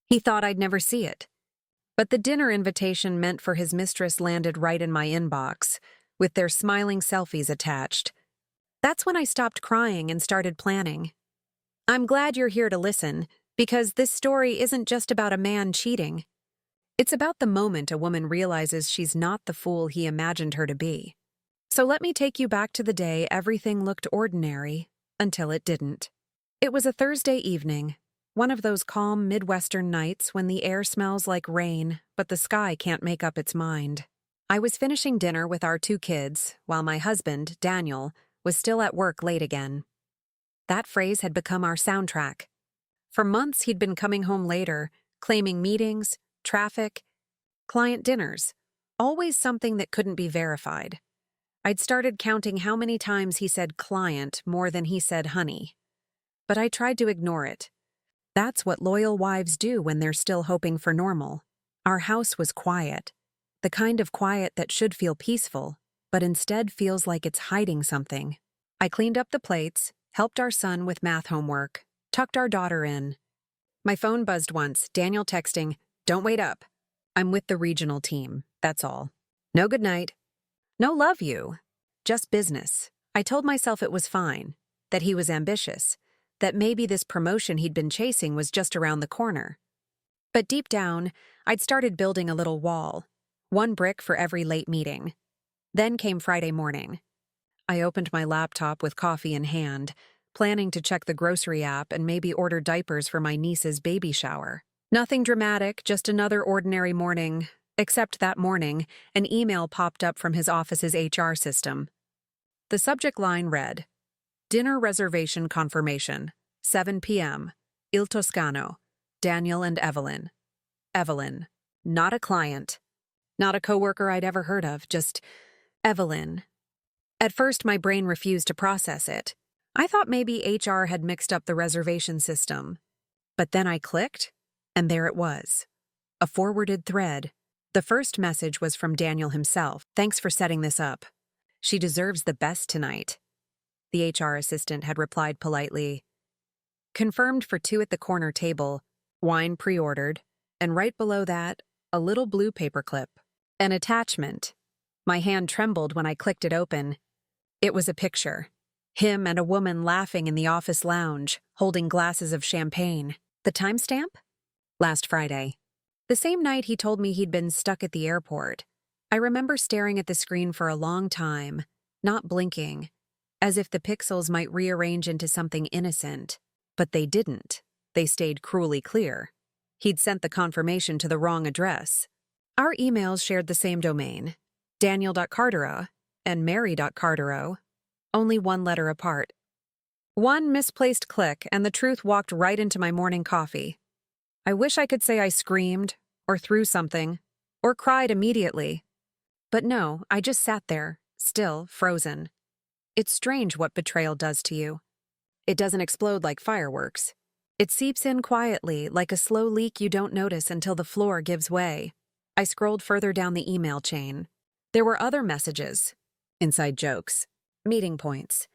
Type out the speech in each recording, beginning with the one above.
He thought I'd never see it. But the dinner invitation meant for his mistress landed right in my inbox, with their smiling selfies attached. That's when I stopped crying and started planning. I'm glad you're here to listen, because this story isn't just about a man cheating. It's about the moment a woman realizes she's not the fool he imagined her to be. So let me take you back to the day everything looked ordinary, until it didn't. It was a Thursday evening, one of those calm Midwestern nights when the air smells like rain, but the sky can't make up its mind. I was finishing dinner with our 2 kids, while my husband, Daniel, was still at work late again. That phrase had become our soundtrack. For months he'd been coming home later, claiming meetings, traffic, client dinners, always something that couldn't be verified. I'd started counting how many times he said client more than he said honey. But I tried to ignore it. That's what loyal wives do when they're still hoping for normal. Our house was quiet. The kind of quiet that should feel peaceful, but instead feels like it's hiding something. I cleaned up the plates, helped our son with math homework, tucked our daughter in. My phone buzzed once, Daniel texting, "Don't wait up. I'm with the regional team, that's all. No good night. No love you. Just business." I told myself it was fine, that he was ambitious, that maybe this promotion he'd been chasing was just around the corner. But deep down, I'd started building a little wall, 1 brick for every late meeting. Then came Friday morning. I opened my laptop with coffee in hand, planning to check the grocery app and maybe order diapers for my niece's baby shower. Nothing dramatic, just another ordinary morning, except that morning, an email popped up from his office's HR system. The subject line read, "Dinner reservation confirmation, 7 p.m., Il Toscano, Daniel and Evelyn." Evelyn, not a client, not a coworker I'd ever heard of, just Evelyn. At first, my brain refused to process it. I thought maybe HR had mixed up the reservation system. But then I clicked, and there it was. A forwarded thread. The first message was from Daniel himself. "Thanks for setting this up. She deserves the best tonight." The HR assistant had replied politely, "Confirmed for 2 at the corner table, wine pre-ordered," and right below that, a little blue paperclip. An attachment. My hand trembled when I clicked it open. It was a picture. Him and a woman laughing in the office lounge, holding glasses of champagne. The timestamp? Last Friday. The same night he told me he'd been stuck at the airport. I remember staring at the screen for a long time, not blinking, as if the pixels might rearrange into something innocent. But they didn't. They stayed cruelly clear. He'd sent the confirmation to the wrong address. Our emails shared the same domain, Daniel.Cartero and Mary.Cartero, only 1 letter apart. One misplaced click, and the truth walked right into my morning coffee. I wish I could say I screamed, or threw something, or cried immediately. But no, I just sat there, still, frozen. It's strange what betrayal does to you. It doesn't explode like fireworks. It seeps in quietly, like a slow leak you don't notice until the floor gives way. I scrolled further down the email chain. There were other messages, inside jokes, meeting points,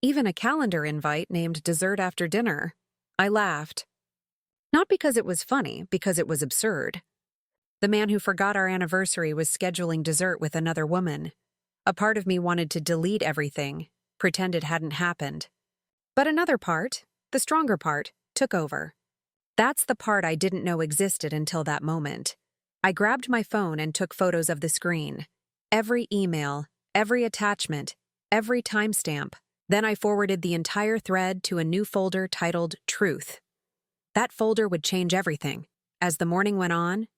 even a calendar invite named Dessert After Dinner. I laughed. Not because it was funny, because it was absurd. The man who forgot our anniversary was scheduling dessert with another woman. A part of me wanted to delete everything, pretend it hadn't happened. But another part, the stronger part, took over. That's the part I didn't know existed until that moment. I grabbed my phone and took photos of the screen. Every email, every attachment, every timestamp. Then I forwarded the entire thread to a new folder titled Truth. That folder would change everything. As the morning went on,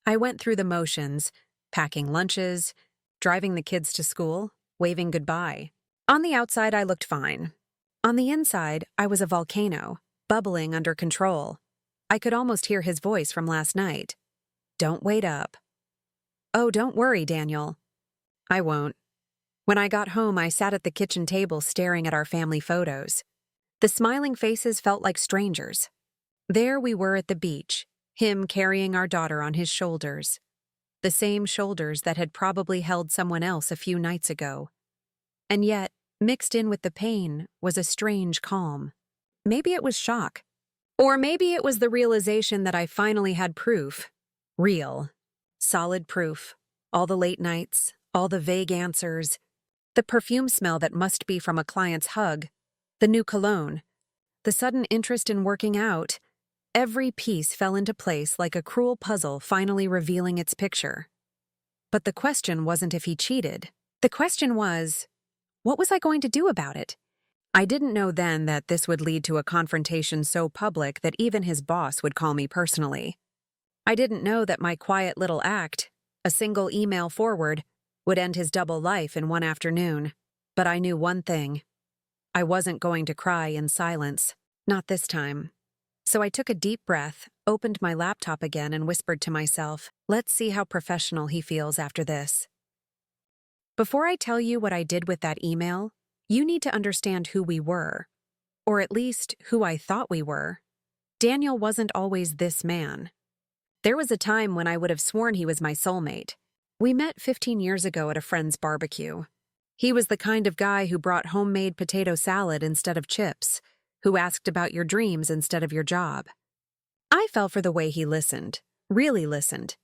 I went through the motions, packing lunches, driving the kids to school, waving goodbye. On the outside, I looked fine. On the inside, I was a volcano, bubbling under control. I could almost hear his voice from last night. "Don't wait up." "Oh, don't worry, Daniel." "I won't." When I got home, I sat at the kitchen table staring at our family photos. The smiling faces felt like strangers. There we were at the beach, him carrying our daughter on his shoulders. The same shoulders that had probably held someone else a few nights ago. And yet, mixed in with the pain was a strange calm. Maybe it was shock. Or maybe it was the realization that I finally had proof. Real. Solid proof. All the late nights, all the vague answers, the perfume smell that must be from a client's hug, the new cologne, the sudden interest in working out. Every piece fell into place like a cruel puzzle finally revealing its picture. But the question wasn't if he cheated. The question was, what was I going to do about it? I didn't know then that this would lead to a confrontation so public that even his boss would call me personally. I didn't know that my quiet little act, a single email forward, would end his double life in one afternoon. But I knew one thing. I wasn't going to cry in silence. Not this time. So I took a deep breath, opened my laptop again, and whispered to myself, let's see how professional he feels after this. Before I tell you what I did with that email, you need to understand who we were. Or at least, who I thought we were. Daniel wasn't always this man. There was a time when I would have sworn he was my soulmate. We met 15 years ago at a friend's barbecue. He was the kind of guy who brought homemade potato salad instead of chips, who asked about your dreams instead of your job. I fell for the way he listened, really listened,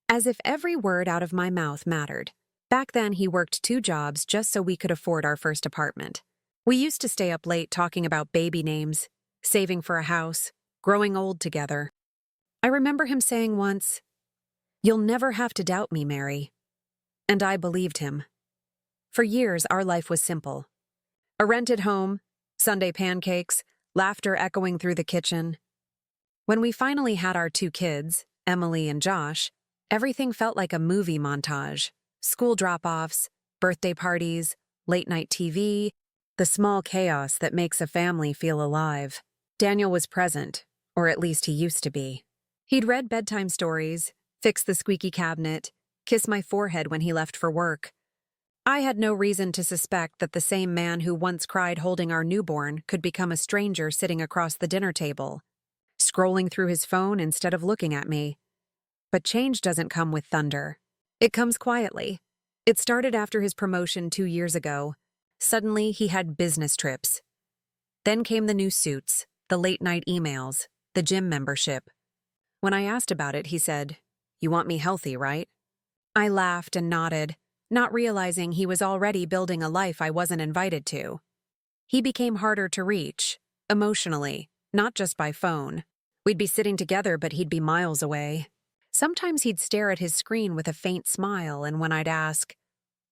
as if every word out of my mouth mattered. Back then, he worked 2 jobs just so we could afford our first apartment. We used to stay up late talking about baby names, saving for a house, growing old together. I remember him saying once, "You'll never have to doubt me, Mary." And I believed him. For years, our life was simple. A rented home, Sunday pancakes, laughter echoing through the kitchen. When we finally had our 2 kids, Emily and Josh, everything felt like a movie montage. School drop-offs, birthday parties, late-night TV, the small chaos that makes a family feel alive. Daniel was present, or at least he used to be. He'd read bedtime stories, fix the squeaky cabinet, kiss my forehead when he left for work. I had no reason to suspect that the same man who once cried holding our newborn could become a stranger sitting across the dinner table, scrolling through his phone instead of looking at me. But change doesn't come with thunder. It comes quietly. It started after his promotion 2 years ago. Suddenly, he had business trips. Then came the new suits, the late-night emails, the gym membership. When I asked about it, he said, "You want me healthy, right?" I laughed and nodded, not realizing he was already building a life I wasn't invited to. He became harder to reach, emotionally, not just by phone. We'd be sitting together, but he'd be miles away. Sometimes he'd stare at his screen with a faint smile, and when I'd ask,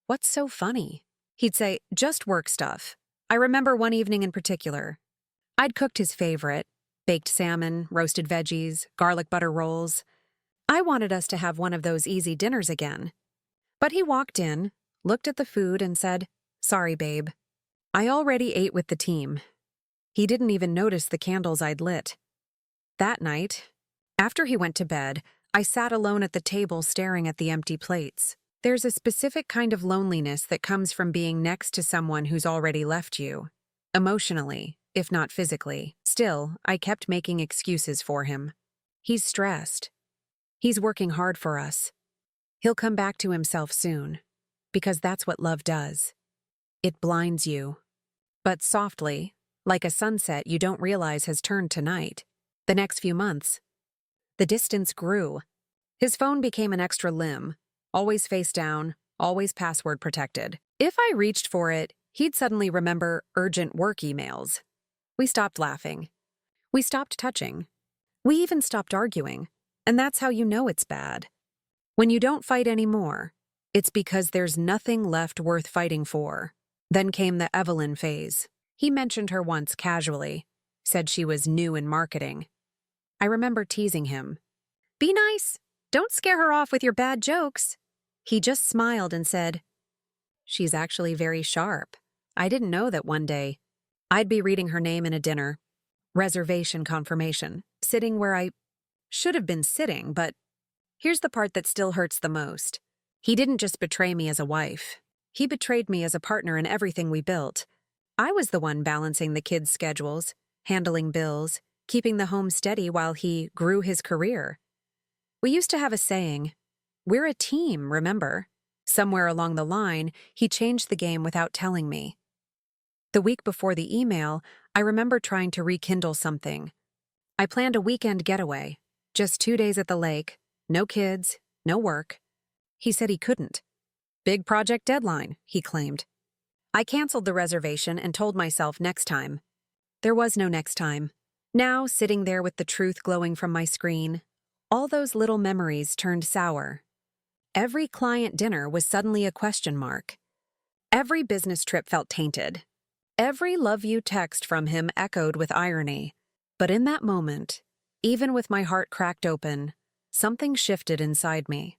"What's so funny?" he'd say, "Just work stuff." I remember one evening in particular. I'd cooked his favorite, baked salmon, roasted veggies, garlic butter rolls. I wanted us to have one of those easy dinners again. But he walked in, looked at the food, and said, "Sorry, babe. I already ate with the team." He didn't even notice the candles I'd lit. That night, after he went to bed, I sat alone at the table staring at the empty plates. There's a specific kind of loneliness that comes from being next to someone who's already left you, emotionally, if not physically. Still, I kept making excuses for him. He's stressed. He's working hard for us. He'll come back to himself soon, because that's what love does. It blinds you. But softly, like a sunset you don't realize has turned to night. The next few months, the distance grew. His phone became an extra limb, always face down, always password protected. If I reached for it, he'd suddenly remember urgent work emails. We stopped laughing. We stopped touching. We even stopped arguing. And that's how you know it's bad. When you don't fight anymore, it's because there's nothing left worth fighting for. Then came the Evelyn phase. He mentioned her once casually, said she was new in marketing. I remember teasing him. "Be nice. Don't scare her off with your bad jokes." He just smiled and said, "She's actually very sharp. I didn't know that one day I'd be reading her name in a dinner. Reservation confirmation. Sitting where I should have been sitting, but here's the part that still hurts the most. He didn't just betray me as a wife. He betrayed me as a partner in everything we built. I was the one balancing the kids' schedules, handling bills, keeping the home steady while he grew his career. We used to have a saying, "We're a team, remember?" Somewhere along the line, he changed the game without telling me. The week before the email, I remember trying to rekindle something. I planned a weekend getaway, just 2 days at the lake, no kids, no work. He said he couldn't. Big project deadline, he claimed. I canceled the reservation and told myself next time. There was no next time. Now, sitting there with the truth glowing from my screen, all those little memories turned sour. Every client dinner was suddenly a question mark. Every business trip felt tainted. Every love you text from him echoed with irony. But in that moment, even with my heart cracked open, something shifted inside me.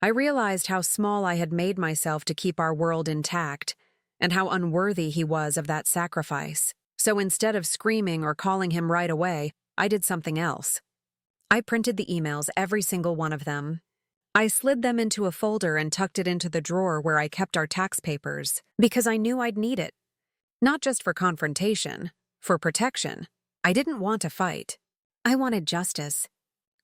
I realized how small I had made myself to keep our world intact, and how unworthy he was of that sacrifice. So instead of screaming or calling him right away, I did something else. I printed the emails, every single one of them. I slid them into a folder and tucked it into the drawer where I kept our tax papers, because I knew I'd need it. Not just for confrontation, for protection. I didn't want to fight. I wanted justice.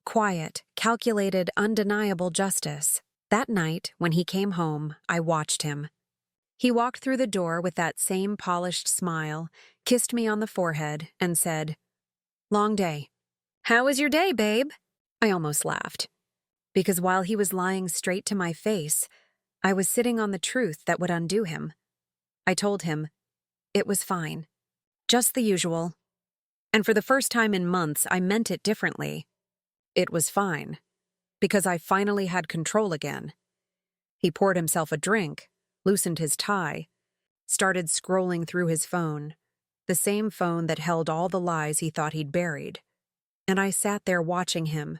Quiet, calculated, undeniable justice. That night, when he came home, I watched him. He walked through the door with that same polished smile, kissed me on the forehead, and said, "Long day." "How was your day, babe?" I almost laughed. Because while he was lying straight to my face, I was sitting on the truth that would undo him. I told him, it was fine. Just the usual. And for the first time in months, I meant it differently. It was fine. Because I finally had control again. He poured himself a drink, loosened his tie, started scrolling through his phone, the same phone that held all the lies he thought he'd buried. And I sat there watching him.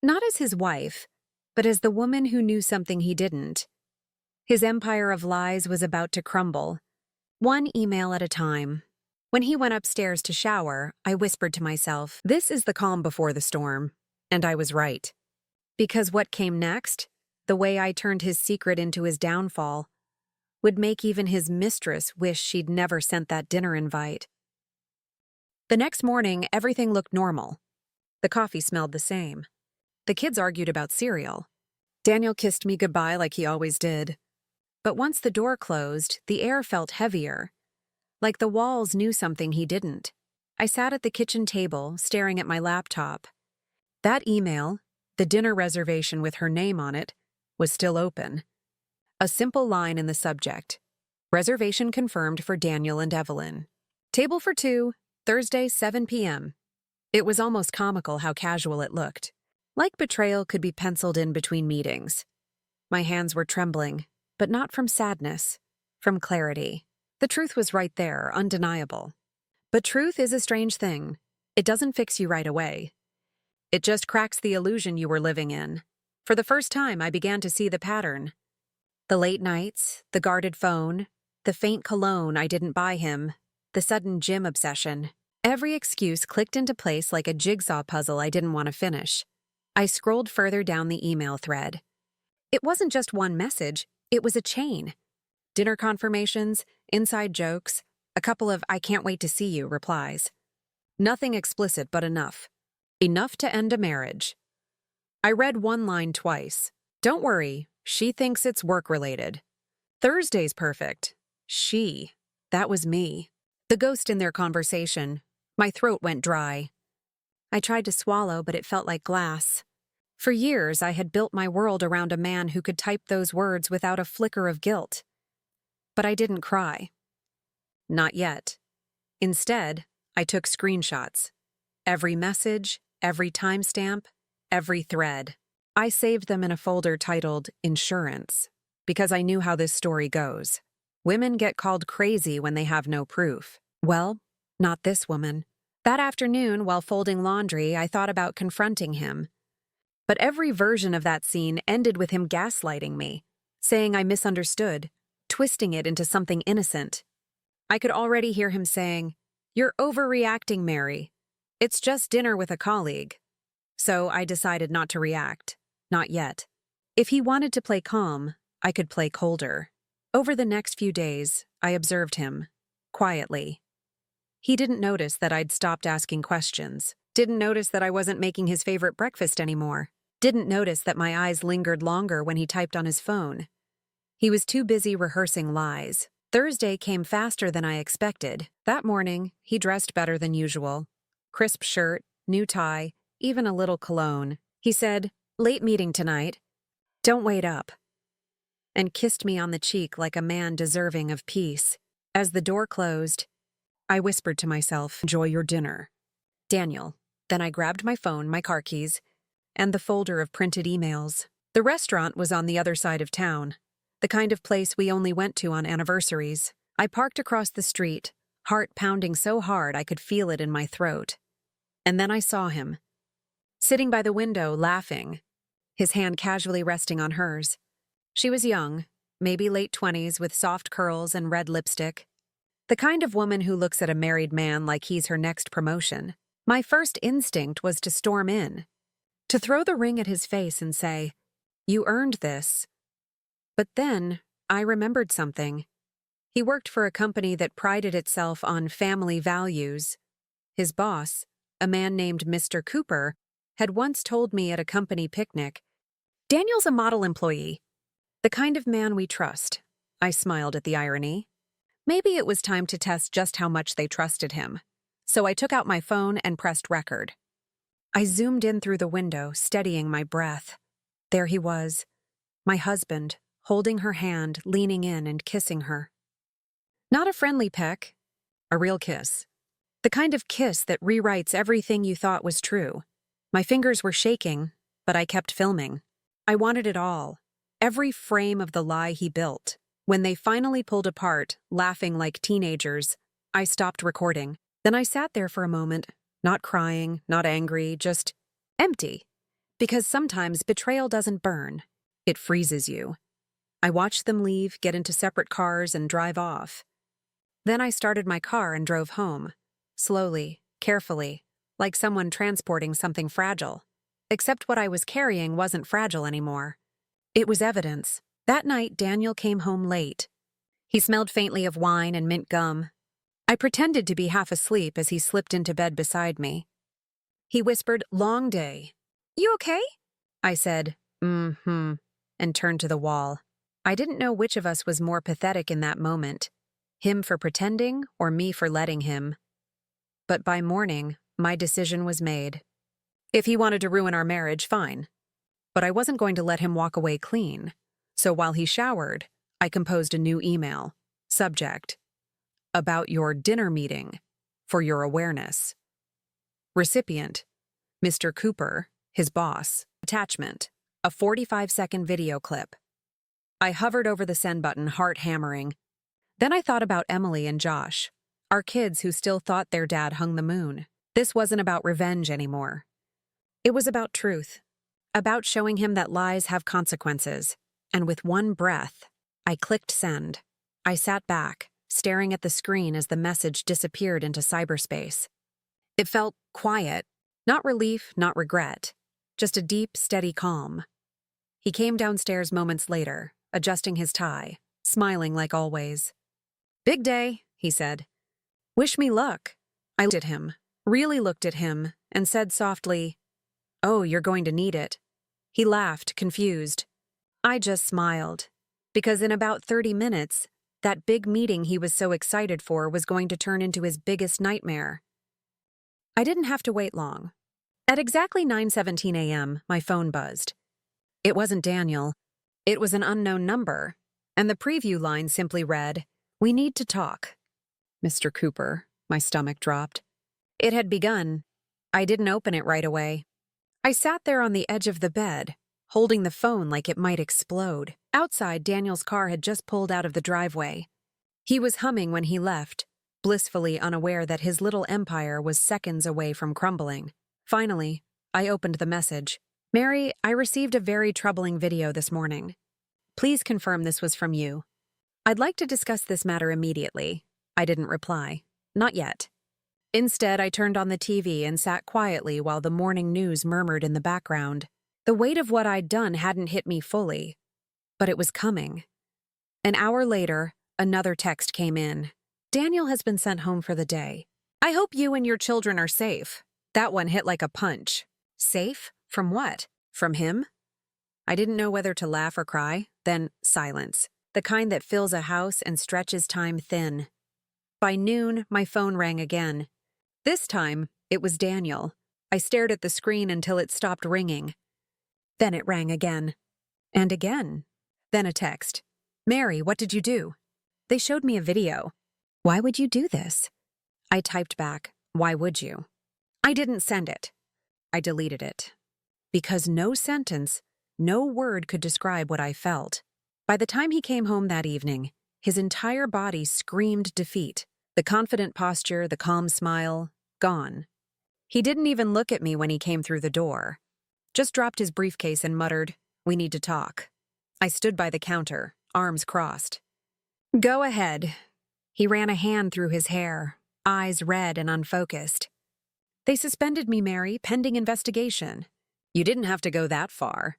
Not as his wife, but as the woman who knew something he didn't. His empire of lies was about to crumble, one email at a time. When he went upstairs to shower, I whispered to myself, "This is the calm before the storm." And I was right. Because what came next, the way I turned his secret into his downfall, would make even his mistress wish she'd never sent that dinner invite. The next morning, everything looked normal. The coffee smelled the same. The kids argued about cereal. Daniel kissed me goodbye like he always did. But once the door closed, the air felt heavier, like the walls knew something he didn't. I sat at the kitchen table, staring at my laptop. That email, the dinner reservation with her name on it, was still open. A simple line in the subject. Reservation confirmed for Daniel and Evelyn. Table for 2, Thursday, 7 p.m. It was almost comical how casual it looked. Like betrayal could be penciled in between meetings. My hands were trembling, but not from sadness, from clarity. The truth was right there, undeniable. But truth is a strange thing. It doesn't fix you right away. It just cracks the illusion you were living in. For the first time, I began to see the pattern. The late nights, the guarded phone, the faint cologne I didn't buy him, the sudden gym obsession. Every excuse clicked into place like a jigsaw puzzle I didn't want to finish. I scrolled further down the email thread. It wasn't just one message, it was a chain. Dinner confirmations, inside jokes, a couple of "I can't wait to see you" replies. Nothing explicit but enough. Enough to end a marriage. I read one line twice. "Don't worry, she thinks it's work-related." "Thursday's perfect." She. That was me. The ghost in their conversation. My throat went dry. I tried to swallow, but it felt like glass. For years, I had built my world around a man who could type those words without a flicker of guilt. But I didn't cry. Not yet. Instead, I took screenshots. Every message, every timestamp, every thread. I saved them in a folder titled Insurance, because I knew how this story goes. Women get called crazy when they have no proof. Well, not this woman. That afternoon, while folding laundry, I thought about confronting him. But every version of that scene ended with him gaslighting me, saying I misunderstood, twisting it into something innocent. I could already hear him saying, "You're overreacting, Mary. It's just dinner with a colleague." So I decided not to react. Not yet. If he wanted to play calm, I could play colder. Over the next few days, I observed him, quietly. He didn't notice that I'd stopped asking questions, didn't notice that I wasn't making his favorite breakfast anymore, didn't notice that my eyes lingered longer when he typed on his phone. He was too busy rehearsing lies. Thursday came faster than I expected. That morning, he dressed better than usual. Crisp shirt, new tie, even a little cologne. He said, "Late meeting tonight. Don't wait up," and kissed me on the cheek like a man deserving of peace. As the door closed, I whispered to myself, "Enjoy your dinner, Daniel." Then I grabbed my phone, my car keys, and the folder of printed emails. The restaurant was on the other side of town, the kind of place we only went to on anniversaries. I parked across the street, heart pounding so hard I could feel it in my throat. And then I saw him, sitting by the window, laughing, his hand casually resting on hers. She was young, maybe late 20s, with soft curls and red lipstick. The kind of woman who looks at a married man like he's her next promotion. My first instinct was to storm in, to throw the ring at his face and say, "You earned this." But then I remembered something. He worked for a company that prided itself on family values. His boss, a man named Mr. Cooper, had once told me at a company picnic, "Daniel's a model employee, the kind of man we trust." I smiled at the irony. Maybe it was time to test just how much they trusted him. So I took out my phone and pressed record. I zoomed in through the window, steadying my breath. There he was, my husband, holding her hand, leaning in and kissing her. Not a friendly peck, a real kiss. The kind of kiss that rewrites everything you thought was true. My fingers were shaking, but I kept filming. I wanted it all, every frame of the lie he built. When they finally pulled apart, laughing like teenagers, I stopped recording. Then I sat there for a moment, not crying, not angry, just empty. Because sometimes betrayal doesn't burn, it freezes you. I watched them leave, get into separate cars, and drive off. Then I started my car and drove home, slowly, carefully, like someone transporting something fragile. Except what I was carrying wasn't fragile anymore. It was evidence. That night, Daniel came home late. He smelled faintly of wine and mint gum. I pretended to be half asleep as he slipped into bed beside me. He whispered, "Long day." "You okay?" I said, "Mm-hmm," and turned to the wall. I didn't know which of us was more pathetic in that moment, him for pretending or me for letting him. But by morning, my decision was made. If he wanted to ruin our marriage, fine. But I wasn't going to let him walk away clean. So while he showered, I composed a new email. Subject: about your dinner meeting, for your awareness. Recipient: Mr. Cooper, his boss. Attachment: a 45-second video clip. I hovered over the send button, heart hammering. Then I thought about Emily and Josh, our kids who still thought their dad hung the moon. This wasn't about revenge anymore. It was about truth, about showing him that lies have consequences. And with one breath, I clicked send. I sat back, staring at the screen as the message disappeared into cyberspace. It felt quiet, not relief, not regret, just a deep, steady calm. He came downstairs moments later, adjusting his tie, smiling like always. "Big day," he said. "Wish me luck." I looked at him, really looked at him, and said softly, "Oh, you're going to need it." He laughed, confused. I just smiled, because in about 30 minutes, that big meeting he was so excited for was going to turn into his biggest nightmare. I didn't have to wait long. At exactly 9:17 a.m., my phone buzzed. It wasn't Daniel. It was an unknown number, and the preview line simply read, "We need to talk." Mr. Cooper, my stomach dropped. It had begun. I didn't open it right away. I sat there on the edge of the bed, holding the phone like it might explode. Outside, Daniel's car had just pulled out of the driveway. He was humming when he left, blissfully unaware that his little empire was seconds away from crumbling. Finally, I opened the message. "Mary, I received a very troubling video this morning. Please confirm this was from you. I'd like to discuss this matter immediately." I didn't reply. Not yet. Instead, I turned on the TV and sat quietly while the morning news murmured in the background. The weight of what I'd done hadn't hit me fully, but it was coming. An hour later, another text came in. "Daniel has been sent home for the day. I hope you and your children are safe." That one hit like a punch. Safe? From what? From him? I didn't know whether to laugh or cry. Then silence. The kind that fills a house and stretches time thin. By noon, my phone rang again. This time, It was Daniel. I stared at the screen until it stopped ringing. Then it rang again. And again. Then a text. Mary, what did you do? They showed me a video. Why would you do this? I typed back, why would you? I didn't send it. I deleted it. Because no sentence, no word could describe what I felt. By the time he came home that evening, his entire body screamed defeat. The confident posture, the calm smile, gone. He didn't even look at me when he came through the door. Just dropped his briefcase and muttered, we need to talk. I stood by the counter, arms crossed. Go ahead. He ran a hand through his hair, eyes red and unfocused. They suspended me, Mary, pending investigation. You didn't have to go that far.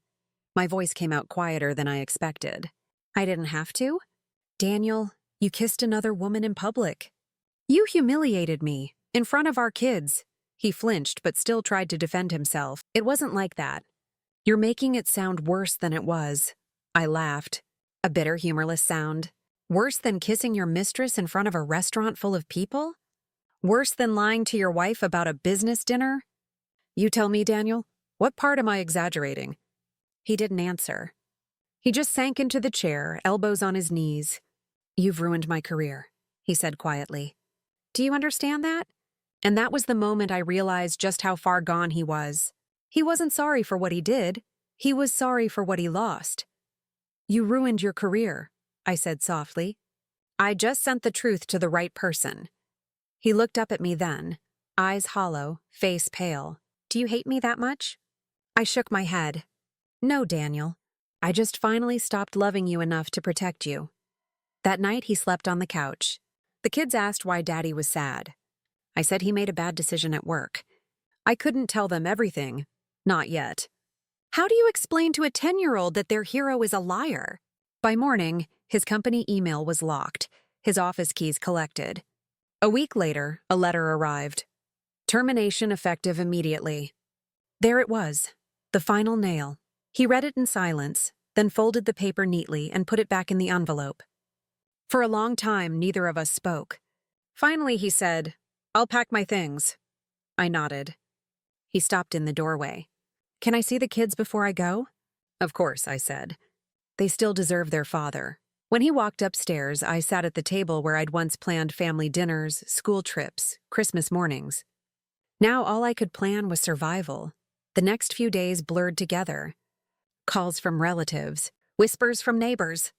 My voice came out quieter than I expected. I didn't have to? Daniel, you kissed another woman in public. You humiliated me, in front of our kids. He flinched but still tried to defend himself. It wasn't like that. You're making it sound worse than it was. I laughed. A bitter, humorless sound. Worse than kissing your mistress in front of a restaurant full of people? Worse than lying to your wife about a business dinner? You tell me, Daniel, what part am I exaggerating? He didn't answer. He just sank into the chair, elbows on his knees. You've ruined my career, he said quietly. Do you understand that? And that was the moment I realized just how far gone he was. He wasn't sorry for what he did. He was sorry for what he lost. You ruined your career, I said softly. I just sent the truth to the right person. He looked up at me then, eyes hollow, face pale. Do you hate me that much? I shook my head. No, Daniel. I just finally stopped loving you enough to protect you. That night he slept on the couch. The kids asked why Daddy was sad. I said he made a bad decision at work. I couldn't tell them everything. Not yet. How do you explain to a 10-year-old that their hero is a liar? By morning, his company email was locked, his office keys collected. A week later, a letter arrived. Termination effective immediately. There it was, the final nail. He read it in silence, then folded the paper neatly and put it back in the envelope. For a long time, neither of us spoke. Finally, he said, I'll pack my things. I nodded. He stopped in the doorway. Can I see the kids before I go? Of course, I said. They still deserve their father. When he walked upstairs, I sat at the table where I'd once planned family dinners, school trips, Christmas mornings. Now all I could plan was survival. The next few days blurred together. Calls from relatives, whispers from neighbors.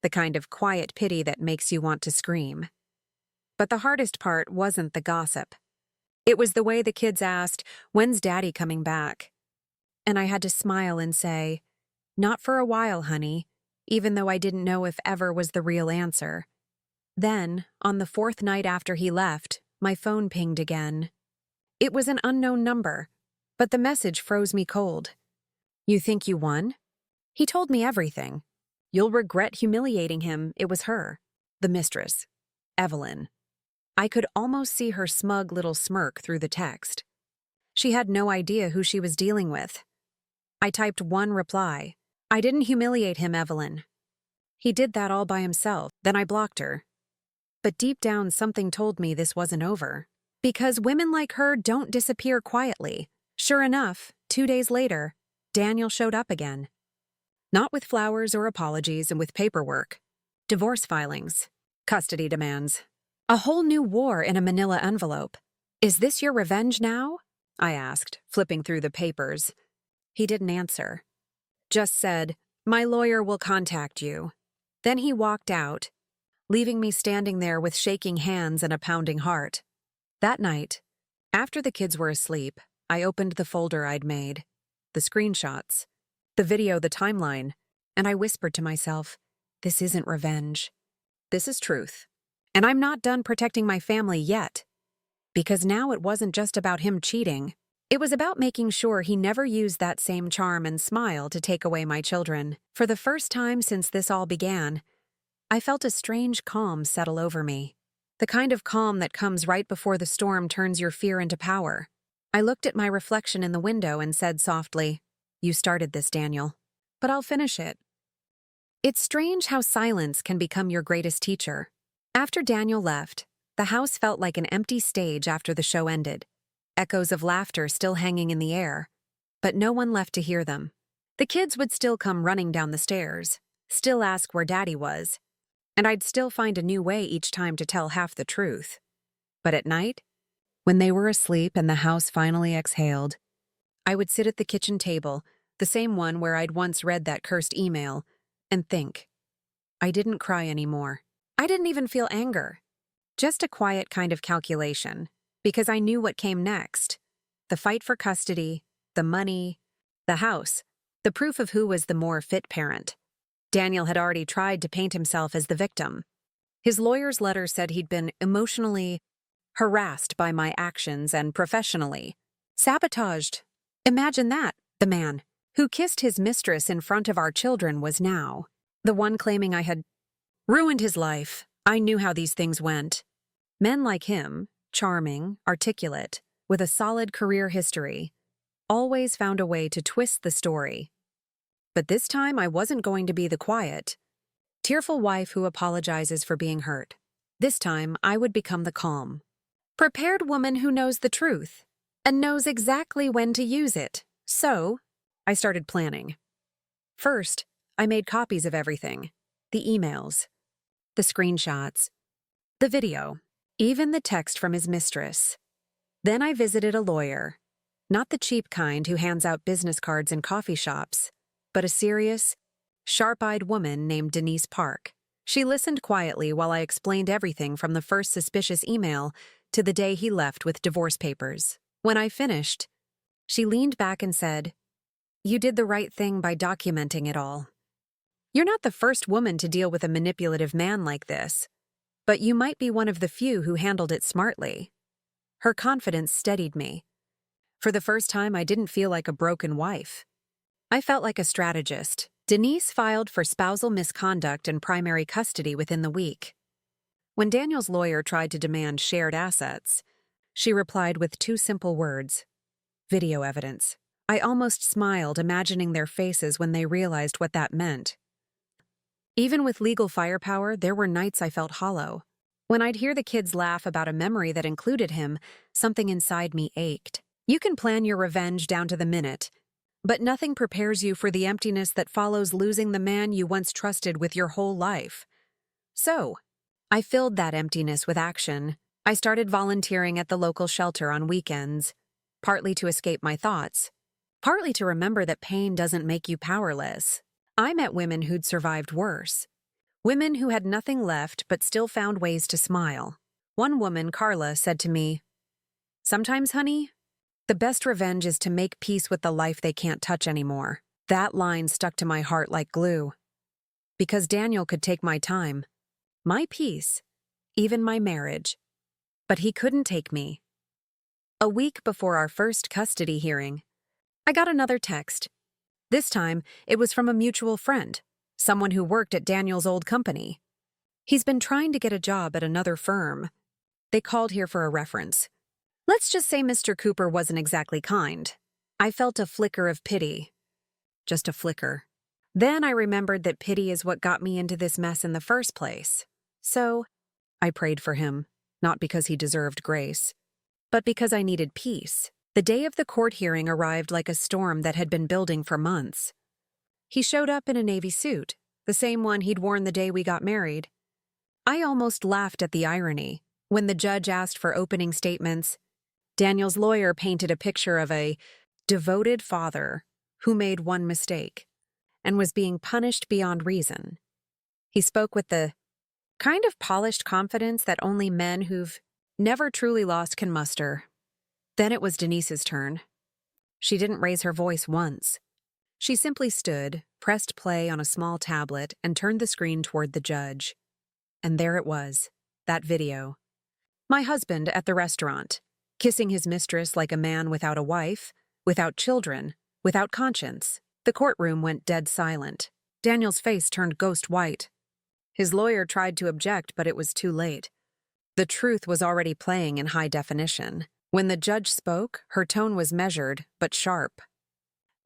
The kind of quiet pity that makes you want to scream. But the hardest part wasn't the gossip. It was the way the kids asked, when's Daddy coming back? And I had to smile and say, not for a while, honey, even though I didn't know if ever was the real answer. Then, on the 4th night after he left, my phone pinged again. It was an unknown number, but the message froze me cold. You think you won? He told me everything. You'll regret humiliating him. It was her, the mistress, Evelyn. I could almost see her smug little smirk through the text. She had no idea who she was dealing with. I typed one reply. I didn't humiliate him, Evelyn. He did that all by himself. Then I blocked her. But deep down, something told me this wasn't over. Because women like her don't disappear quietly. Sure enough, 2 days later, Daniel showed up again. Not with flowers or apologies and with paperwork. Divorce filings. Custody demands. A whole new war in a manila envelope. Is this your revenge now? I asked, flipping through the papers. He didn't answer. Just said, my lawyer will contact you. Then he walked out, leaving me standing there with shaking hands and a pounding heart. That night, after the kids were asleep, I opened the folder I'd made, the screenshots, the video, the timeline, and I whispered to myself, this isn't revenge. This is truth. And I'm not done protecting my family yet. Because now it wasn't just about him cheating. It was about making sure he never used that same charm and smile to take away my children. For the first time since this all began, I felt a strange calm settle over me. The kind of calm that comes right before the storm turns your fear into power. I looked at my reflection in the window and said softly, you started this, Daniel, but I'll finish it. It's strange how silence can become your greatest teacher. After Daniel left, the house felt like an empty stage after the show ended. echoes of laughter still hanging in the air, but no one left to hear them. The kids would still come running down the stairs, still ask where Daddy was, and I'd still find a new way each time to tell half the truth. But at night, when they were asleep and the house finally exhaled, I would sit at the kitchen table, the same one where I'd once read that cursed email, and think. I didn't cry anymore. I didn't even feel anger. Just a quiet kind of calculation, because I knew what came next. The fight for custody, the money, the house, the proof of who was the more fit parent. Daniel had already tried to paint himself as the victim. His lawyer's letter said he'd been emotionally harassed by my actions and professionally sabotaged. Imagine that, the man who kissed his mistress in front of our children was now the one claiming I had ruined his life. I knew how these things went. Men like him, charming, articulate, with a solid career history, always found a way to twist the story. But this time I wasn't going to be the quiet, tearful wife who apologizes for being hurt. This time I would become the calm, prepared woman who knows the truth and knows exactly when to use it. So, I started planning. First, I made copies of everything. The emails, the screenshots, the video, even the text from his mistress. Then I visited a lawyer, not the cheap kind who hands out business cards in coffee shops, but a serious, sharp-eyed woman named Denise Park. She listened quietly while I explained everything from the first suspicious email to the day he left with divorce papers. When I finished, she leaned back and said, "You did the right thing by documenting it all. You're not the first woman to deal with a manipulative man like this, but you might be one of the few who handled it smartly." Her confidence steadied me. For the first time, I didn't feel like a broken wife. I felt like a strategist. Denise filed for spousal misconduct and primary custody within the week. When Daniel's lawyer tried to demand shared assets, she replied with two simple words: video evidence. I almost smiled, imagining their faces when they realized what that meant. Even with legal firepower, there were nights I felt hollow. When I'd hear the kids laugh about a memory that included him, something inside me ached. You can plan your revenge down to the minute, but nothing prepares you for the emptiness that follows losing the man you once trusted with your whole life. So, I filled that emptiness with action. I started volunteering at the local shelter on weekends, partly to escape my thoughts, partly to remember that pain doesn't make you powerless. I met women who'd survived worse. Women who had nothing left but still found ways to smile. One woman, Carla, said to me, "Sometimes, honey, the best revenge is to make peace with the life they can't touch anymore." That line stuck to my heart like glue. Because Daniel could take my time, my peace, even my marriage. But he couldn't take me. A week before our first custody hearing, I got another text. This time, it was from a mutual friend, someone who worked at Daniel's old company. He's been trying to get a job at another firm. They called here for a reference. Let's just say Mr. Cooper wasn't exactly kind. I felt a flicker of pity. Just a flicker. Then I remembered that pity is what got me into this mess in the first place. So, I prayed for him, not because he deserved grace, but because I needed peace. The day of the court hearing arrived like a storm that had been building for months. He showed up in a navy suit, the same one he'd worn the day we got married. I almost laughed at the irony. When the judge asked for opening statements, Daniel's lawyer painted a picture of a devoted father who made one mistake and was being punished beyond reason. He spoke with the kind of polished confidence that only men who've never truly lost can muster. Then it was Denise's turn. She didn't raise her voice once. She simply stood, pressed play on a small tablet, and turned the screen toward the judge. And there it was, that video. My husband at the restaurant, kissing his mistress like a man without a wife, without children, without conscience. The courtroom went dead silent. Daniel's face turned ghost white. His lawyer tried to object, but it was too late. The truth was already playing in high definition. When the judge spoke, her tone was measured, but sharp.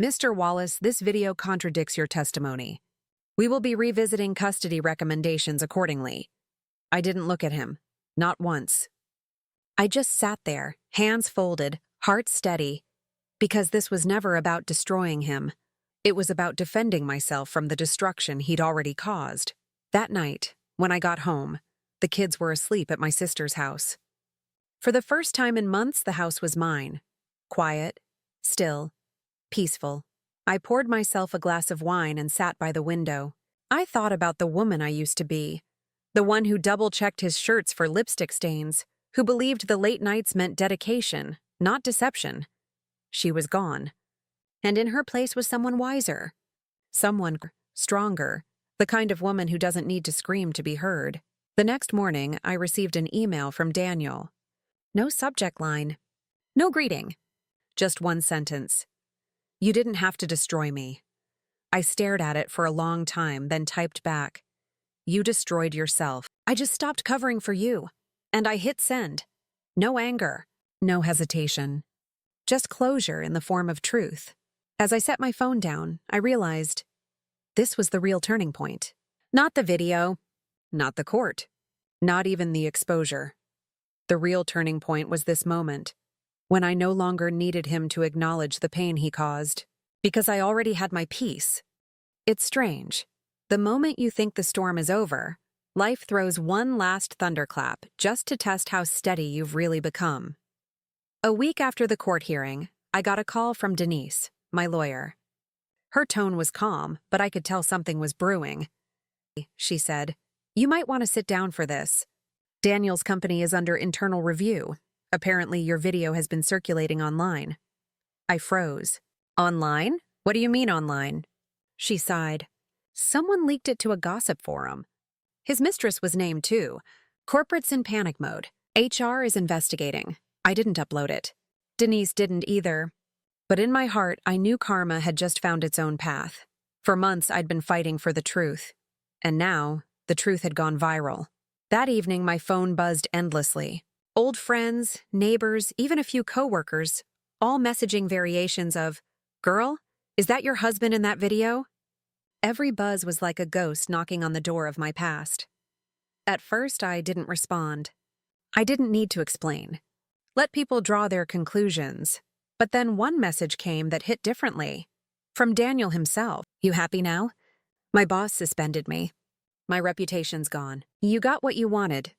"Mr. Wallace, this video contradicts your testimony. We will be revisiting custody recommendations accordingly." I didn't look at him. Not once. I just sat there, hands folded, heart steady, because this was never about destroying him. It was about defending myself from the destruction he'd already caused. That night, when I got home, the kids were asleep at my sister's house. For the first time in months, the house was mine. Quiet, still, peaceful. I poured myself a glass of wine and sat by the window. I thought about the woman I used to be, the one who double-checked his shirts for lipstick stains, who believed the late nights meant dedication, not deception. She was gone. And in her place was someone wiser. Someone stronger, the kind of woman who doesn't need to scream to be heard. The next morning, I received an email from Daniel. No subject line. No greeting. Just one sentence. You didn't have to destroy me. I stared at it for a long time, then typed back. You destroyed yourself. I just stopped covering for you. And I hit send. No anger. No hesitation. Just closure in the form of truth. As I set my phone down, I realized this was the real turning point. Not the video. Not the court. Not even the exposure. The real turning point was this moment, when I no longer needed him to acknowledge the pain he caused, because I already had my peace. It's strange. The moment you think the storm is over, life throws one last thunderclap just to test how steady you've really become. A week after the court hearing, I got a call from Denise, my lawyer. Her tone was calm, but I could tell something was brewing. She said, "You might want to sit down for this. Daniel's company is under internal review. Apparently, your video has been circulating online." I froze. Online? What do you mean online? She sighed. Someone leaked it to a gossip forum. His mistress was named too. Corporate's in panic mode. HR is investigating. I didn't upload it. Denise didn't either. But in my heart, I knew karma had just found its own path. For months, I'd been fighting for the truth. And now, the truth had gone viral. That evening, my phone buzzed endlessly. Old friends, neighbors, even a few coworkers, all messaging variations of, "Girl, is that your husband in that video?" Every buzz was like a ghost knocking on the door of my past. At first, I didn't respond. I didn't need to explain. Let people draw their conclusions. But then one message came that hit differently. From Daniel himself. "You happy now? My boss suspended me. My reputation's gone. You got what you wanted."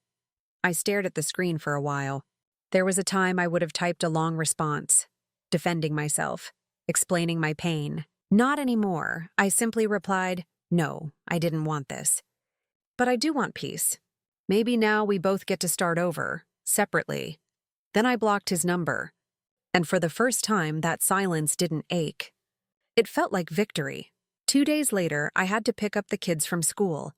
I stared at the screen for a while. There was a time I would have typed a long response, defending myself, explaining my pain. Not anymore. I simply replied, "No, I didn't want this. But I do want peace. Maybe now we both get to start over, separately." Then I blocked his number. And for the first time, that silence didn't ache. It felt like victory. 2 days later, I had to pick up the kids from school.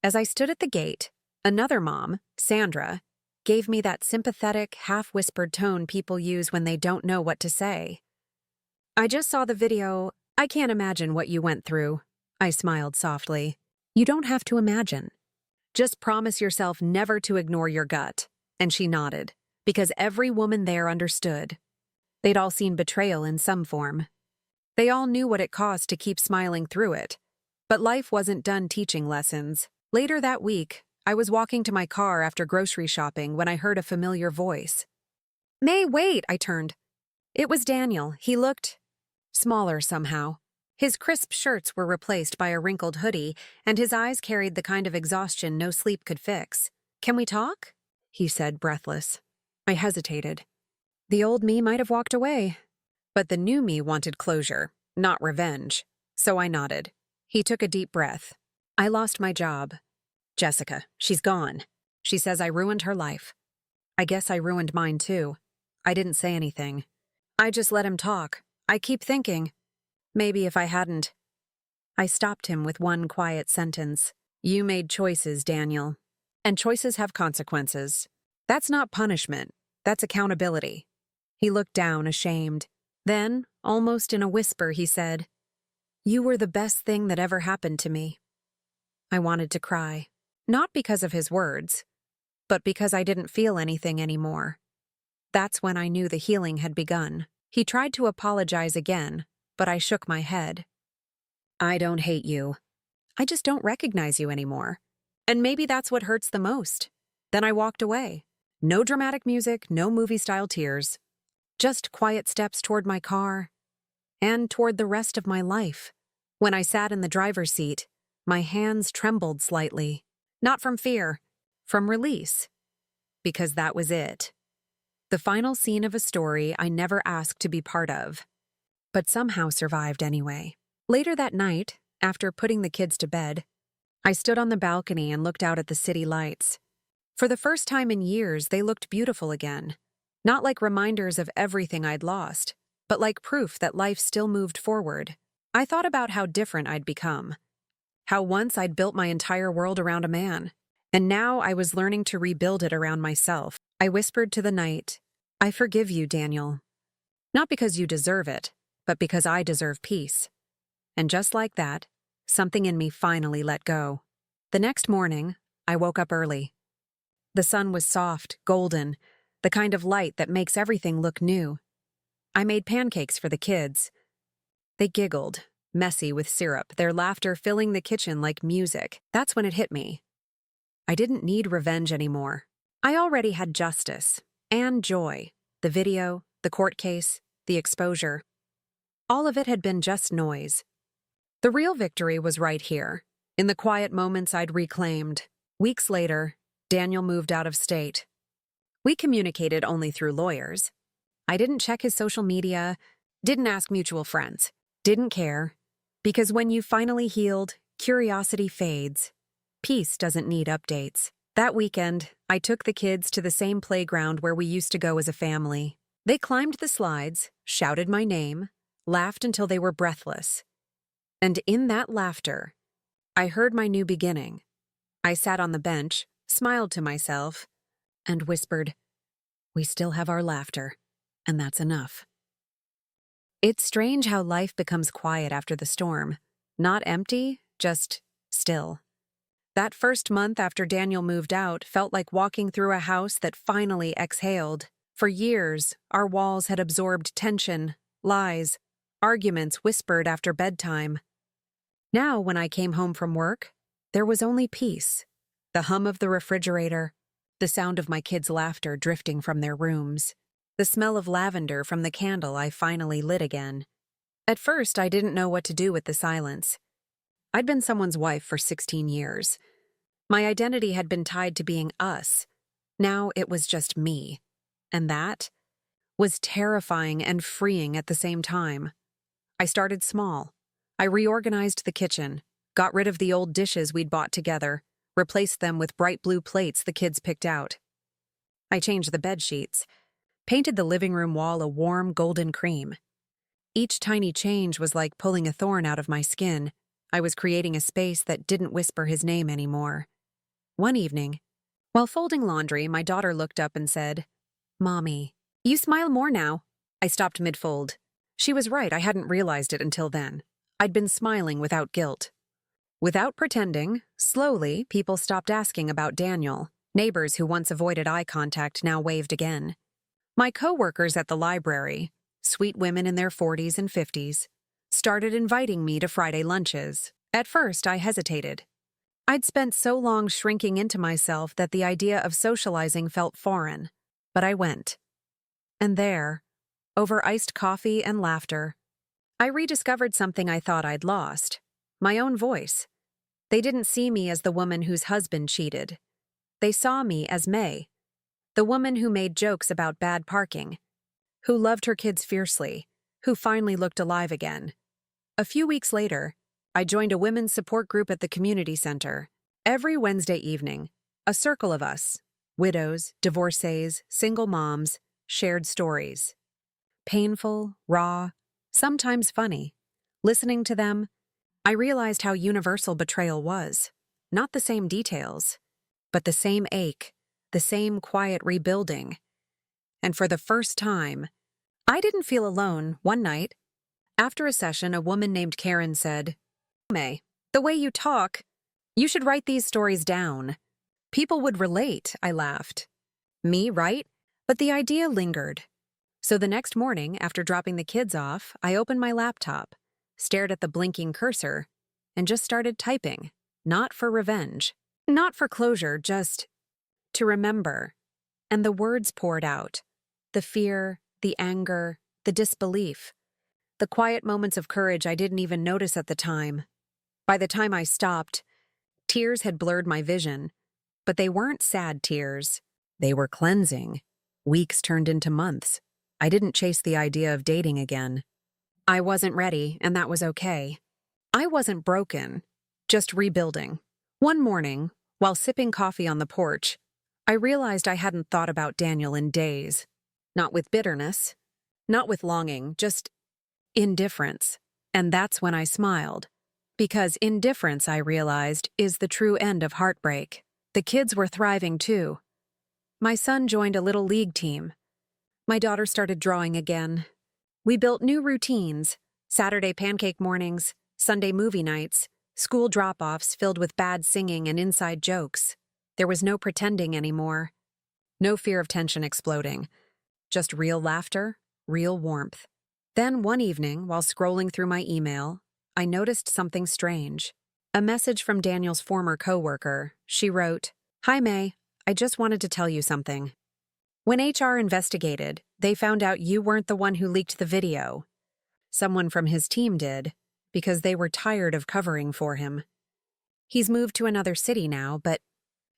As I stood at the gate, another mom, Sandra, gave me that sympathetic, half-whispered tone people use when they don't know what to say. "I just saw the video. I can't imagine what you went through." I smiled softly. "You don't have to imagine. Just promise yourself never to ignore your gut." And she nodded, because every woman there understood. They'd all seen betrayal in some form. They all knew what it cost to keep smiling through it. But life wasn't done teaching lessons. Later that week, I was walking to my car after grocery shopping when I heard a familiar voice. "May, wait," I turned. It was Daniel. He looked smaller somehow. His crisp shirts were replaced by a wrinkled hoodie, and his eyes carried the kind of exhaustion no sleep could fix. "Can we talk?" he said, breathless. I hesitated. The old me might have walked away. But the new me wanted closure, not revenge. So I nodded. He took a deep breath. "I lost my job. Jessica, she's gone. She says I ruined her life. I guess I ruined mine too." I didn't say anything. I just let him talk. I keep thinking, maybe if I hadn't. I stopped him with one quiet sentence. "You made choices, Daniel. And choices have consequences. That's not punishment. That's accountability." He looked down, ashamed. Then, almost in a whisper, he said, "You were the best thing that ever happened to me." I wanted to cry. Not because of his words, but because I didn't feel anything anymore. That's when I knew the healing had begun. He tried to apologize again, but I shook my head. "I don't hate you. I just don't recognize you anymore. And maybe that's what hurts the most." Then I walked away. No dramatic music, no movie-style tears. Just quiet steps toward my car, and toward the rest of my life. When I sat in the driver's seat, my hands trembled slightly. Not from fear, from release. Because that was it. The final scene of a story I never asked to be part of, but somehow survived anyway. Later that night, after putting the kids to bed, I stood on the balcony and looked out at the city lights. For the first time in years, they looked beautiful again. Not like reminders of everything I'd lost, but like proof that life still moved forward. I thought about how different I'd become. How once I'd built my entire world around a man, and now I was learning to rebuild it around myself. I whispered to the night, "I forgive you, Daniel. Not because you deserve it, but because I deserve peace." And just like that, something in me finally let go. The next morning, I woke up early. The sun was soft, golden, the kind of light that makes everything look new. I made pancakes for the kids. They giggled, messy with syrup, their laughter filling the kitchen like music. That's when it hit me. I didn't need revenge anymore. I already had justice and joy. The video, the court case, the exposure. All of it had been just noise. The real victory was right here, in the quiet moments I'd reclaimed. Weeks later, Daniel moved out of state. We communicated only through lawyers. I didn't check his social media, didn't ask mutual friends, didn't care. Because when you finally healed, curiosity fades. Peace doesn't need updates. That weekend, I took the kids to the same playground where we used to go as a family. They climbed the slides, shouted my name, laughed until they were breathless. And in that laughter, I heard my new beginning. I sat on the bench, smiled to myself, and whispered, "We still have our laughter, and that's enough." It's strange how life becomes quiet after the storm. Not empty, just still. That first month after Daniel moved out felt like walking through a house that finally exhaled. For years, our walls had absorbed tension, lies, arguments whispered after bedtime. Now, when I came home from work, there was only peace. The hum of the refrigerator, the sound of my kids' laughter drifting from their rooms, the smell of lavender from the candle I finally lit again. At first, I didn't know what to do with the silence. I'd been someone's wife for 16 years. My identity had been tied to being us. Now it was just me. And that was terrifying and freeing at the same time. I started small. I reorganized the kitchen, got rid of the old dishes we'd bought together, replaced them with bright blue plates the kids picked out. I changed the bed sheets, painted the living room wall a warm golden cream. Each tiny change was like pulling a thorn out of my skin. I was creating a space that didn't whisper his name anymore. One evening, while folding laundry, my daughter looked up and said, "Mommy, you smile more now." I stopped mid-fold. She was right, I hadn't realized it until then. I'd been smiling without guilt. Without pretending, slowly, people stopped asking about Daniel. Neighbors who once avoided eye contact now waved again. My co-workers at the library, sweet women in their 40s and 50s, started inviting me to Friday lunches. At first, I hesitated. I'd spent so long shrinking into myself that the idea of socializing felt foreign. But I went. And there, over iced coffee and laughter, I rediscovered something I thought I'd lost. My own voice. They didn't see me as the woman whose husband cheated. They saw me as Mae, the woman who made jokes about bad parking, who loved her kids fiercely, who finally looked alive again. A few weeks later, I joined a women's support group at the community center. Every Wednesday evening, a circle of us, widows, divorcees, single moms, shared stories. Painful, raw, sometimes funny. Listening to them, I realized how universal betrayal was. Not the same details, but the same ache, the same quiet rebuilding. And for the first time, I didn't feel alone. One night, after a session, a woman named Karen said, "Mae, the way you talk, you should write these stories down." People would relate, I laughed. Me, right? But the idea lingered. So the next morning, after dropping the kids off, I opened my laptop, stared at the blinking cursor, and just started typing. Not for revenge. Not for closure, just to remember. And the words poured out. The fear, the anger, the disbelief. The quiet moments of courage I didn't even notice at the time. By the time I stopped, tears had blurred my vision. But they weren't sad tears. They were cleansing. Weeks turned into months. I didn't chase the idea of dating again. I wasn't ready, and that was okay. I wasn't broken, just rebuilding. One morning, while sipping coffee on the porch, I realized I hadn't thought about Daniel in days. Not with bitterness, not with longing, just indifference. And that's when I smiled. Because indifference, I realized, is the true end of heartbreak. The kids were thriving too. My son joined a little league team. My daughter started drawing again. We built new routines: Saturday pancake mornings, Sunday movie nights, school drop-offs filled with bad singing and inside jokes. There was no pretending anymore. No fear of tension exploding. Just real laughter, real warmth. Then one evening, while scrolling through my email, I noticed something strange. A message from Daniel's former coworker. She wrote, "Hi May, I just wanted to tell you something. When HR investigated, they found out you weren't the one who leaked the video. Someone from his team did, because they were tired of covering for him. He's moved to another city now, but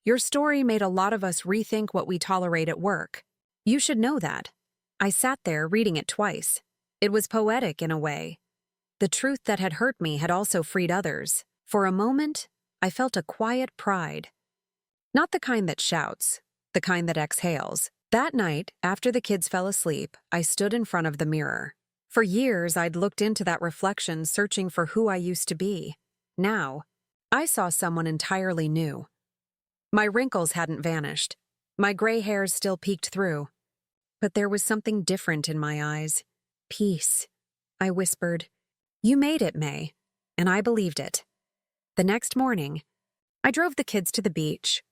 your story made a lot of us rethink what we tolerate at work. You should know that." I sat there reading it twice. It was poetic in a way. The truth that had hurt me had also freed others. For a moment, I felt a quiet pride. Not the kind that shouts, the kind that exhales. That night, after the kids fell asleep, I stood in front of the mirror. For years, I'd looked into that reflection, searching for who I used to be. Now, I saw someone entirely new. My wrinkles hadn't vanished. My gray hairs still peeked through. But there was something different in my eyes. Peace. I whispered, "You made it, May." And I believed it. The next morning, I drove the kids to the beach.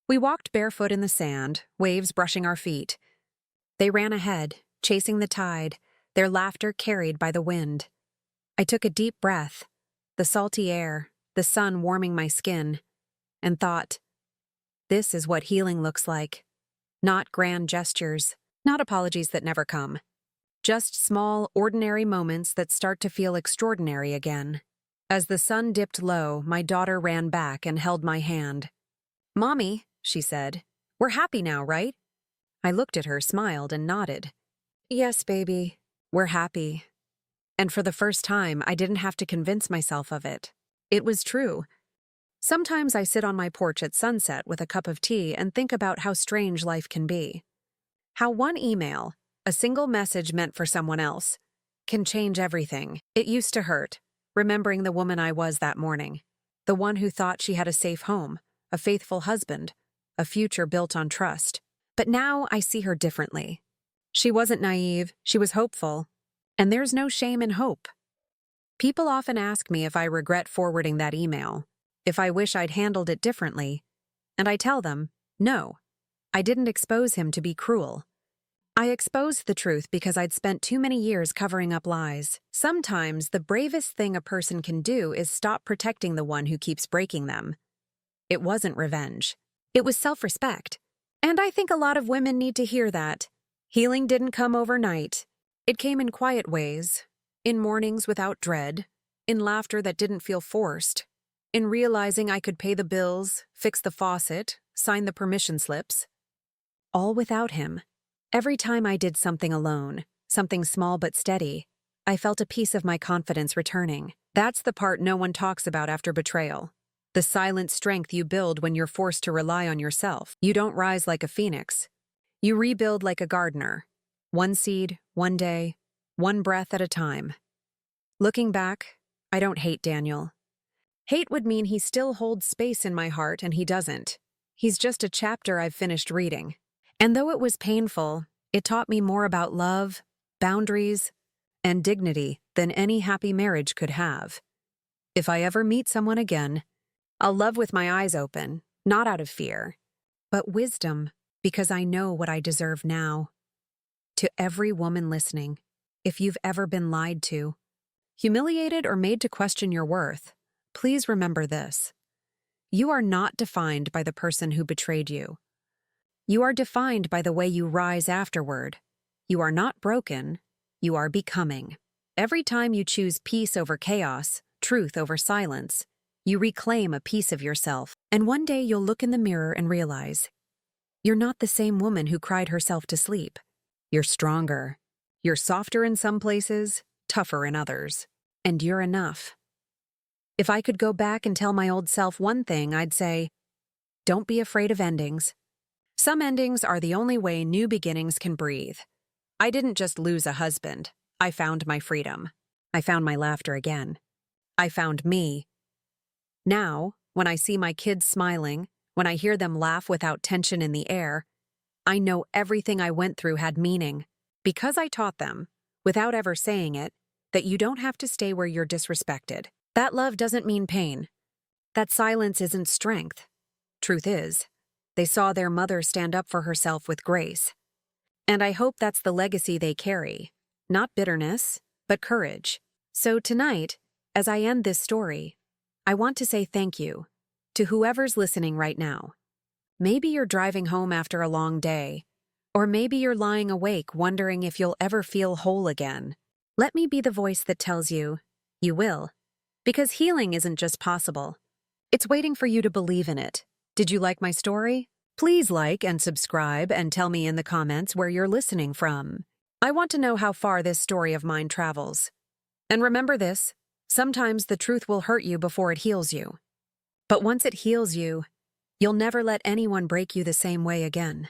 We walked barefoot in the sand, waves brushing our feet. They ran ahead, chasing the tide, their laughter carried by the wind. I took a deep breath, the salty air, the sun warming my skin, and thought, this is what healing looks like. Not grand gestures, not apologies that never come. Just small, ordinary moments that start to feel extraordinary again. As the sun dipped low, my daughter ran back and held my hand. "Mommy," she said, "we're happy now, right?" I looked at her, smiled, and nodded. "Yes, baby, we're happy." And for the first time, I didn't have to convince myself of it. It was true. Sometimes I sit on my porch at sunset with a cup of tea and think about how strange life can be. How one email, a single message meant for someone else, can change everything. It used to hurt, remembering the woman I was that morning. The one who thought she had a safe home, a faithful husband, a future built on trust. But now I see her differently. She wasn't naive, she was hopeful. And there's no shame in hope. People often ask me if I regret forwarding that email, if I wish I'd handled it differently, and I tell them, no, I didn't expose him to be cruel. I exposed the truth because I'd spent too many years covering up lies. Sometimes the bravest thing a person can do is stop protecting the one who keeps breaking them. It wasn't revenge. It was self-respect. And I think a lot of women need to hear that. Healing didn't come overnight. It came in quiet ways, in mornings without dread, in laughter that didn't feel forced, in realizing I could pay the bills, fix the faucet, sign the permission slips. All without him. Every time I did something alone, something small but steady, I felt a piece of my confidence returning. That's the part no one talks about after betrayal. The silent strength you build when you're forced to rely on yourself. You don't rise like a phoenix. You rebuild like a gardener. One seed, one day, one breath at a time. Looking back, I don't hate Daniel. Hate would mean he still holds space in my heart, and he doesn't. He's just a chapter I've finished reading. And though it was painful, it taught me more about love, boundaries, and dignity than any happy marriage could have. If I ever meet someone again, I'll love with my eyes open, not out of fear, but wisdom, because I know what I deserve now. To every woman listening, if you've ever been lied to, humiliated, or made to question your worth, please remember this. You are not defined by the person who betrayed you. You are defined by the way you rise afterward. You are not broken, you are becoming. Every time you choose peace over chaos, truth over silence, you reclaim a piece of yourself. And one day you'll look in the mirror and realize you're not the same woman who cried herself to sleep. You're stronger. You're softer in some places, tougher in others. And you're enough. If I could go back and tell my old self one thing, I'd say, don't be afraid of endings. Some endings are the only way new beginnings can breathe. I didn't just lose a husband. I found my freedom. I found my laughter again. I found me. Now, when I see my kids smiling, when I hear them laugh without tension in the air, I know everything I went through had meaning. Because I taught them, without ever saying it, that you don't have to stay where you're disrespected. That love doesn't mean pain. That silence isn't strength. Truth is, they saw their mother stand up for herself with grace. And I hope that's the legacy they carry. Not bitterness, but courage. So tonight, as I end this story, I want to say thank you to whoever's listening right now. Maybe you're driving home after a long day, or maybe you're lying awake wondering if you'll ever feel whole again. Let me be the voice that tells you, you will. Because healing isn't just possible. It's waiting for you to believe in it. Did you like my story? Please like and subscribe and tell me in the comments where you're listening from. I want to know how far this story of mine travels. And remember this, sometimes the truth will hurt you before it heals you. But once it heals you, you'll never let anyone break you the same way again.